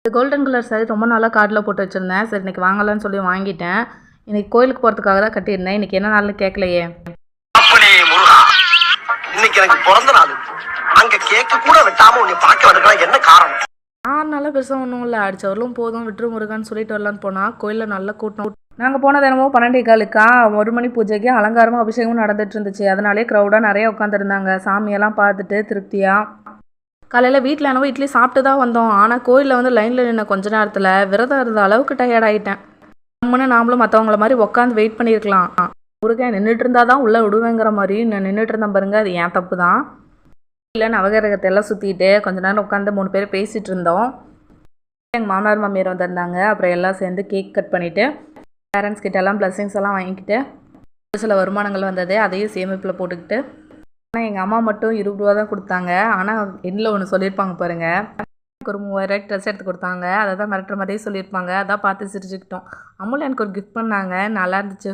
இந்த golden colour sorry ரொம்ப நாளாக கார்டில் போட்டு வச்சுருந்தேன். சரி இன்னைக்கு வாங்கலாம்னு சொல்லி வாங்கிட்டேன். இன்னைக்கு கோயிலுக்கு போகிறதுக்காக தான் கட்டியிருந்தேன். இன்னைக்கு என்ன நாள்னு கேட்கலையே. இன்னைக்கு எனக்கு பிறந்த நாள். அங்க கேக்க கூட வெட்டாம உன்னை பார்க்க வந்திருக்கலாம். என்ன காரணம்? 6 நாளாக பெருசாக ஒன்றும் இல்லை. அடிச்சவர்களும் போதும் விட்டுரு முருகான்னு சொல்லிட்டு வரலான்னு போனால் கோயிலில் நல்ல கூட்டம். நாங்கள் போன தினமும் 12:15க்கா 1 மணி பூஜைக்கு அலங்காரமும் அபிஷேகமும் நடந்துட்டு இருந்துச்சு. அதனாலே க்ரௌடாக நிறைய உட்காந்துருந்தாங்க. சாமியெல்லாம் பார்த்துட்டு திருப்தியாக காலையில் வீட்டில் என்னவோ இட்லி சாப்பிட்டு தான் வந்தோம். ஆனால் கோயிலில் வந்து லைனில் நின்ன கொஞ்ச நேரத்தில் விரதம் இருந்த அளவுக்கு டயர்ட் ஆகிட்டேன். நம்மன்னு நாமளும் மற்றவங்கள மாதிரி உட்காந்து வெயிட் பண்ணியிருக்கலாம். முருகன் நின்றுட்டு இருந்தால் தான் உள்ளே விடுவேங்கிற மாதிரி நான் நின்றுட்டு இருந்தேன் பாருங்க. அது ஏன் தப்பு தான். இல்லை நவகிரகத்தை எல்லாம் சுற்றிட்டு கொஞ்ச நேரம் உட்காந்து 3 பேர் பேசிகிட்டு இருந்தோம். எங்கள் மாமனார் மாமியார் வந்திருந்தாங்க. அப்புறம் எல்லாம் சேர்ந்து கேக் கட் பண்ணிவிட்டு பேரண்ட்ஸ் கிட்டெல்லாம் பிளஸ்ஸிங்ஸ் எல்லாம் வாங்கிக்கிட்டு சில வருமானங்கள் வந்தது அதையும் சேமிப்பில் போட்டுக்கிட்டு. ஆனால் எங்கள் அம்மா மட்டும் 20 ரூபா தான் கொடுத்தாங்க. ஆனால் எண்ணில் ஒன்று சொல்லியிருப்பாங்க பாருங்கள். எனக்கு ஒரு 3000 ட்ரெஸ் எடுத்து கொடுத்தாங்க. அதை தான் மிரட்டுற மாதிரியே சொல்லியிருப்பாங்க. அதான் பார்த்து சிரிச்சுக்கிட்டோம். அம்முல எனக்கு ஒரு கிஃப்ட் பண்ணாங்க. நல்லா இருந்துச்சு.